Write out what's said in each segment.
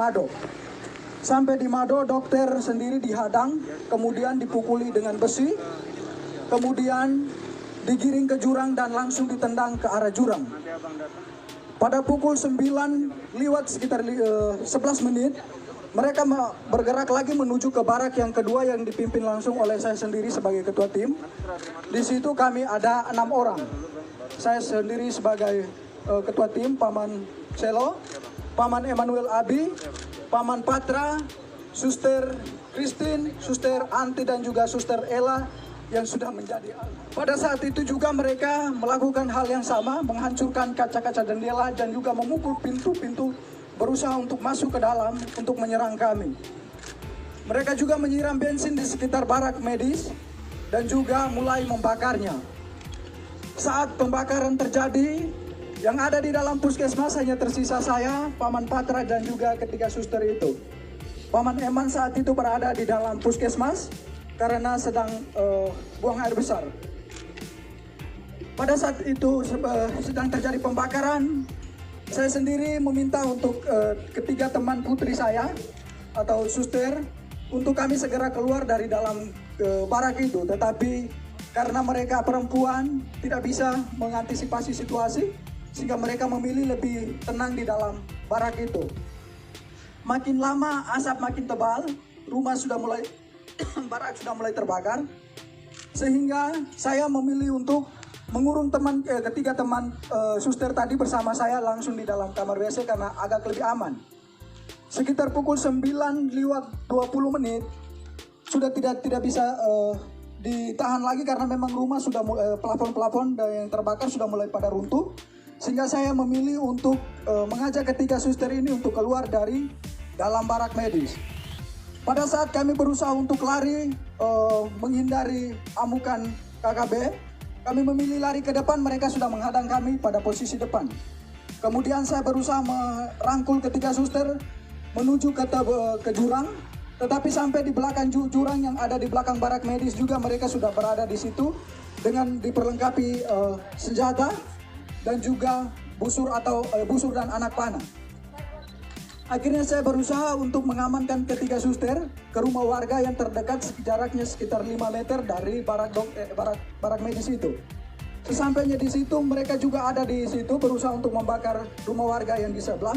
Mado. Sampai di Mado, dokter sendiri dihadang, kemudian dipukuli dengan besi, kemudian digiring ke jurang dan langsung ditendang ke arah jurang. Pada pukul 9 lewat sekitar 11 menit, mereka bergerak lagi menuju ke barak yang kedua yang dipimpin langsung oleh saya sendiri sebagai ketua tim. Di situ kami ada 6 orang. Saya sendiri sebagai ketua tim, Paman Selo, Paman Emmanuel Abi, Paman Patra, Suster Christine, Suster Anti dan juga Suster Ella yang sudah menjadi. Pada saat itu juga mereka melakukan hal yang sama, menghancurkan kaca-kaca jendela dan juga memukul pintu-pintu, berusaha untuk masuk ke dalam untuk menyerang kami. Mereka juga menyiram bensin di sekitar barak medis dan juga mulai membakarnya. Saat pembakaran terjadi, yang ada di dalam puskesmas hanya tersisa saya, Paman Patra dan juga ketiga suster itu. Paman Eman saat itu berada di dalam puskesmas karena sedang buang air besar. Pada saat itu sedang terjadi pembakaran, saya sendiri meminta untuk ketiga teman putri saya atau suster untuk kami segera keluar dari dalam barak itu. Tetapi karena mereka perempuan tidak bisa mengantisipasi situasi, sehingga mereka memilih lebih tenang di dalam barak itu. Makin lama asap makin tebal, rumah sudah mulai barak sudah mulai terbakar, sehingga saya memilih untuk mengurung ketiga teman suster tadi bersama saya langsung di dalam kamar WC karena agak lebih aman. Sekitar pukul 9 lewat 20 menit sudah tidak bisa ditahan lagi karena memang rumah sudah plafon-plafon yang terbakar sudah mulai pada runtuh, sehingga saya memilih untuk mengajak ketiga suster ini untuk keluar dari dalam barak medis. Pada saat kami berusaha untuk lari menghindari amukan KKB, kami memilih lari ke depan, mereka sudah menghadang kami pada posisi depan. Kemudian saya berusaha merangkul ketiga suster menuju ke jurang, tetapi sampai di belakang jurang yang ada di belakang barak medis juga mereka sudah berada di situ dengan diperlengkapi senjata dan juga busur dan anak panah. Akhirnya saya berusaha untuk mengamankan ketiga suster ke rumah warga yang terdekat, jaraknya sekitar 5 meter dari barak medis itu. Sesampainya di situ, mereka juga ada di situ berusaha untuk membakar rumah warga yang di sebelah.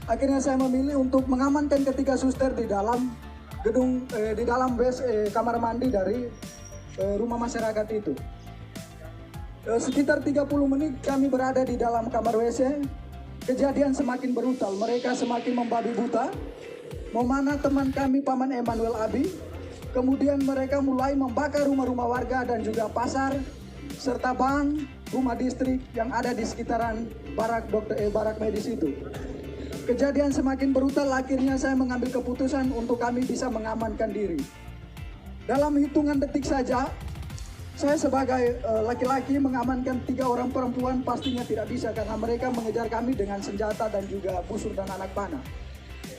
Akhirnya saya memilih untuk mengamankan ketiga suster di dalam gedung, di dalam kamar mandi dari rumah masyarakat itu. Sekitar 30 menit kami berada di dalam kamar WC. Kejadian semakin brutal, mereka semakin membabi buta, memanah teman kami Paman Emmanuel Abi. Kemudian mereka mulai membakar rumah-rumah warga dan juga pasar, serta bank, rumah distrik yang ada di sekitaran barak medis itu. Kejadian semakin brutal, akhirnya saya mengambil keputusan untuk kami bisa mengamankan diri. Dalam hitungan detik saja, saya sebagai laki-laki mengamankan 3 orang perempuan pastinya tidak bisa karena mereka mengejar kami dengan senjata dan juga busur dan anak panah.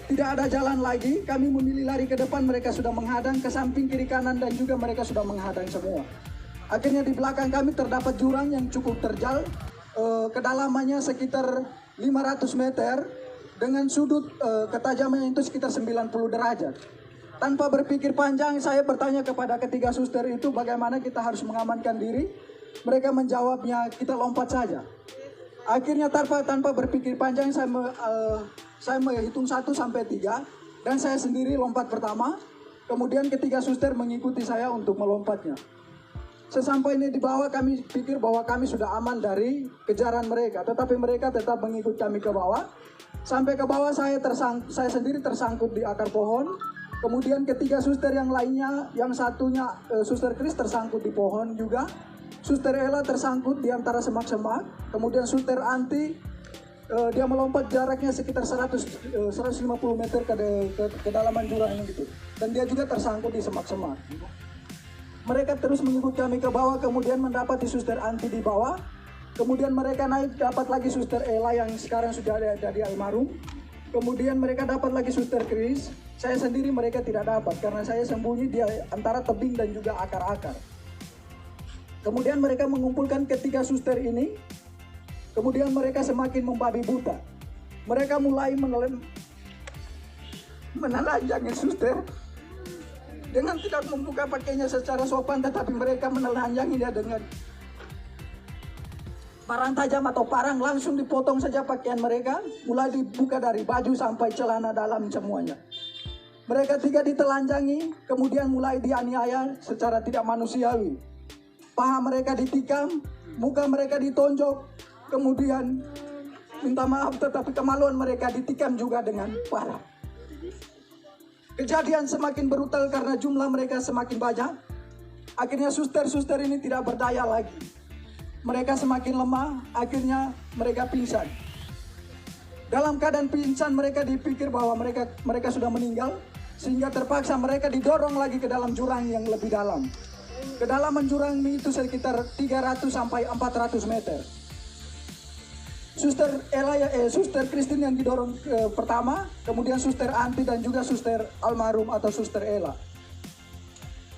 Tidak ada jalan lagi, kami memilih lari ke depan, mereka sudah menghadang ke samping kiri kanan dan juga mereka sudah menghadang semua. Akhirnya di belakang kami terdapat jurang yang cukup terjal, kedalamannya sekitar 500 meter dengan sudut ketajaman itu sekitar 90 derajat. Tanpa berpikir panjang, saya bertanya kepada ketiga suster itu bagaimana kita harus mengamankan diri. Mereka menjawabnya, kita lompat saja. Akhirnya tanpa berpikir panjang, saya menghitung 1 sampai 3 dan saya sendiri lompat pertama. Kemudian ketiga suster mengikuti saya untuk melompatnya. Sesampainya di bawah, kami pikir bahwa kami sudah aman dari kejaran mereka, tetapi mereka tetap mengikut kami ke bawah. Sampai ke bawah saya sendiri tersangkut di akar pohon. Kemudian ketiga suster yang lainnya, yang satunya Suster Chris tersangkut di pohon juga. Suster Ella tersangkut di antara semak-semak. Kemudian Suster Anti, dia melompat jaraknya sekitar 150 meter ke kedalaman jurang gitu. Dan dia juga tersangkut di semak-semak. Mereka terus mengikut kami ke bawah, kemudian mendapati Suster Anti di bawah. Kemudian mereka naik, dapat lagi Suster Ella yang sekarang sudah ada di almarhum. Kemudian mereka dapat lagi Suster Chris. Saya sendiri mereka tidak dapat karena saya sembunyi di antara tebing dan juga akar-akar. Kemudian mereka mengumpulkan ketiga suster ini. Kemudian mereka semakin membabi buta. Mereka mulai menelanjangi suster dengan tidak membuka pakainya secara sopan, tetapi mereka menelanjangi dia dengan parang tajam atau parang, langsung dipotong saja pakaian mereka, mulai dibuka dari baju sampai celana dalam semuanya. Mereka tiga ditelanjangi, kemudian mulai dianiaya secara tidak manusiawi. Paha mereka ditikam, muka mereka ditonjok, kemudian minta maaf tetapi kemaluan mereka ditikam juga dengan parah. Kejadian semakin brutal karena jumlah mereka semakin banyak. Akhirnya suster-suster ini tidak berdaya lagi. Mereka semakin lemah, akhirnya mereka pingsan. Dalam keadaan pingsan mereka dipikir bahwa mereka sudah meninggal, sehingga terpaksa mereka didorong lagi ke dalam jurang yang lebih dalam. Kedalaman jurang itu sekitar 300 sampai 400 meter. Suster Christine yang didorong pertama, kemudian Suster Anti dan juga Suster almarhum atau Suster Ella.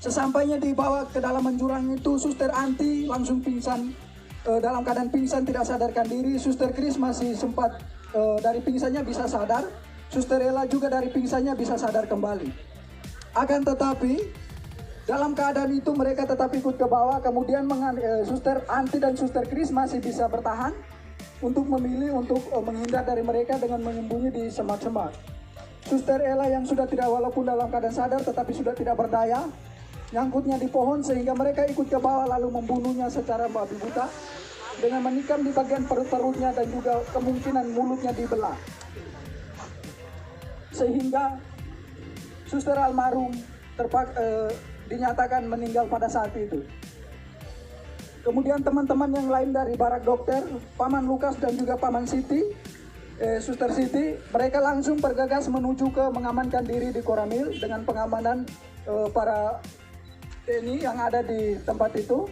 Sesampainya dibawa ke dalam jurang itu, Suster Anti langsung pingsan, dalam keadaan pingsan tidak sadarkan diri. Suster Chris masih sempat dari pingsannya bisa sadar. Suster Ella juga dari pingsannya bisa sadar kembali. Akan tetapi dalam keadaan itu mereka tetap ikut ke bawah. Kemudian Suster Anti dan Suster Chris masih bisa bertahan untuk memilih untuk menghindar dari mereka dengan menyembunyi di semak-semak. Suster Ella yang sudah tidak, walaupun dalam keadaan sadar tetapi sudah tidak berdaya, nyangkutnya di pohon sehingga mereka ikut ke bawah lalu membunuhnya secara babi buta dengan menikam di bagian perut-perutnya dan juga kemungkinan mulutnya dibelah. Sehingga Suster almarhum dinyatakan meninggal pada saat itu. Kemudian teman-teman yang lain dari barak dokter, Paman Lukas dan juga Paman Siti, Suster Siti, mereka langsung bergegas menuju ke mengamankan diri di Koramil dengan pengamanan para TNI yang ada di tempat itu.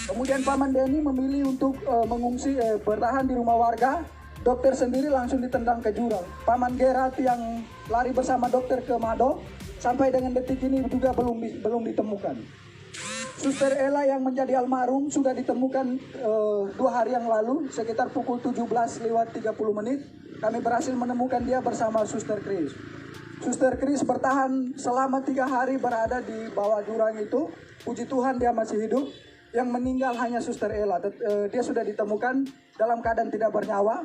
Kemudian Paman Denny memilih untuk mengungsi, bertahan di rumah warga. Dokter sendiri langsung ditendang ke jurang. Paman Gerat yang lari bersama dokter ke Mado, sampai dengan detik ini juga belum ditemukan. Suster Ella yang menjadi almarhum sudah ditemukan 2 hari yang lalu, sekitar pukul 17:30. Kami berhasil menemukan dia bersama Suster Chris. Suster Chris bertahan selama 3 hari berada di bawah jurang itu. Puji Tuhan dia masih hidup. Yang meninggal hanya Suster Ella. Dia sudah ditemukan dalam keadaan tidak bernyawa.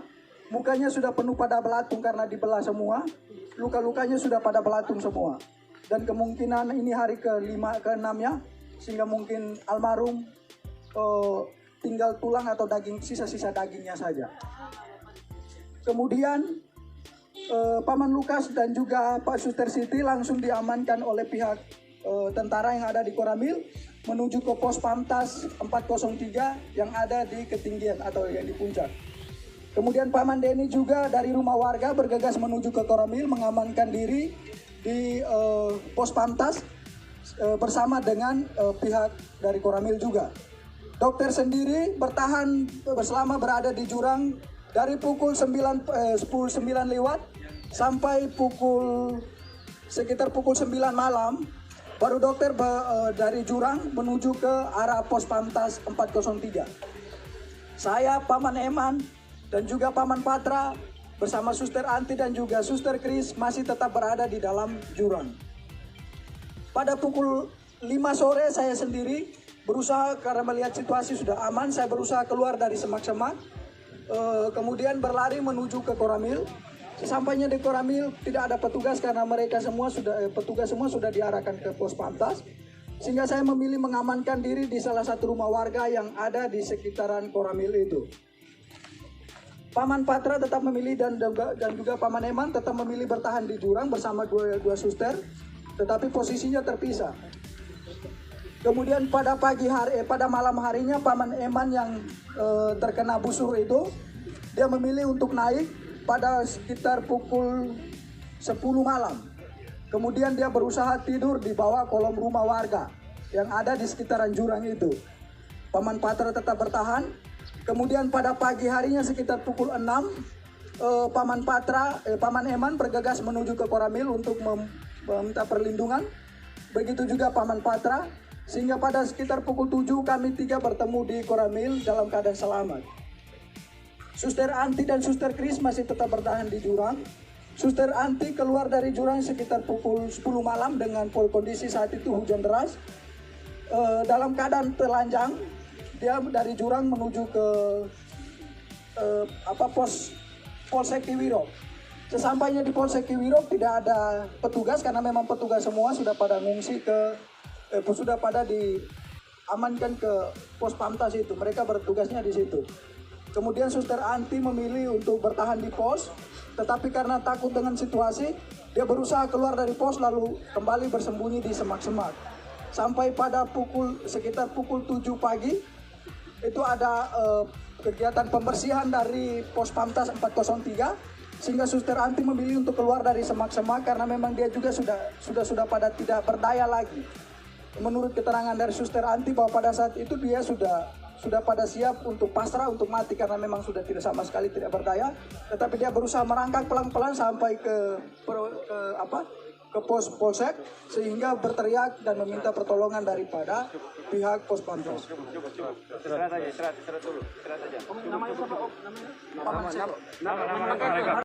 Mukanya sudah penuh pada belatung karena dibelah semua. Luka-lukanya sudah pada belatung semua. Dan kemungkinan ini hari ke-5, ke-6 ya. Sehingga mungkin almarhum tinggal tulang atau daging, sisa-sisa dagingnya saja. Kemudian Paman Lukas dan juga Pak Suster Siti langsung diamankan oleh pihak tentara yang ada di Koramil menuju ke pos Pamtas 403 yang ada di ketinggian atau yang di puncak. Kemudian Paman Denny juga dari rumah warga bergegas menuju ke Koramil mengamankan diri di pos Pamtas bersama dengan pihak dari Koramil juga. Dokter sendiri bertahan selama berada di jurang dari pukul 9 lewat sampai sekitar pukul 9 malam. Baru dokter dari jurang menuju ke arah pos Pamtas 403. Saya, Paman Eman, dan juga Paman Patra bersama Suster Anti dan juga Suster Chris masih tetap berada di dalam jurang. Pada pukul 5 sore saya sendiri berusaha, karena melihat situasi sudah aman, saya berusaha keluar dari semak-semak. Kemudian berlari menuju ke Koramil. Sesampainya di Koramil tidak ada petugas karena petugas semua sudah diarahkan ke pos Pamtas. Sehingga saya memilih mengamankan diri di salah satu rumah warga yang ada di sekitaran Koramil itu. Paman Patra tetap memilih dan juga Paman Eman tetap memilih bertahan di jurang bersama dua suster, tetapi posisinya terpisah. Kemudian pada malam harinya Paman Eman yang terkena busur itu, dia memilih untuk naik pada sekitar pukul 10 malam. Kemudian dia berusaha tidur di bawah kolom rumah warga yang ada di sekitaran jurang itu. Paman Patra tetap bertahan. Kemudian pada pagi harinya sekitar pukul 6, Paman Eman bergegas menuju ke Koramil untuk meminta perlindungan. Begitu juga Paman Patra. Sehingga pada sekitar pukul 7 kami 3 bertemu di Koramil dalam keadaan selamat. Suster Anti dan Suster Chris masih tetap bertahan di jurang. Suster Anti keluar dari jurang sekitar pukul 10 malam dengan kondisi saat itu hujan deras. Dalam keadaan telanjang, dia dari jurang menuju ke Polsek Kiwirok. Sesampainya di Polsek Kiwirok tidak ada petugas karena memang petugas semua sudah pada ngungsi sudah pada diamankan ke pos Pamtas itu. Mereka bertugasnya di situ. Kemudian Suster Anti memilih untuk bertahan di pos, tetapi karena takut dengan situasi, dia berusaha keluar dari pos lalu kembali bersembunyi di semak-semak. Sampai pada sekitar pukul 7 pagi, itu ada kegiatan pembersihan dari pos Pamtas 403, sehingga Suster Anti memilih untuk keluar dari semak-semak karena memang dia juga sudah pada tidak berdaya lagi. Menurut keterangan dari Suster Anti bahwa pada saat itu dia sudah pada siap untuk pasrah, untuk mati karena memang sudah sama sekali tidak berdaya, tetapi dia berusaha merangkak pelan-pelan sampai ke pos polsek sehingga berteriak dan meminta pertolongan daripada pihak pos Pamtas. Istirahat dulu. Namanya siapa? Namanya?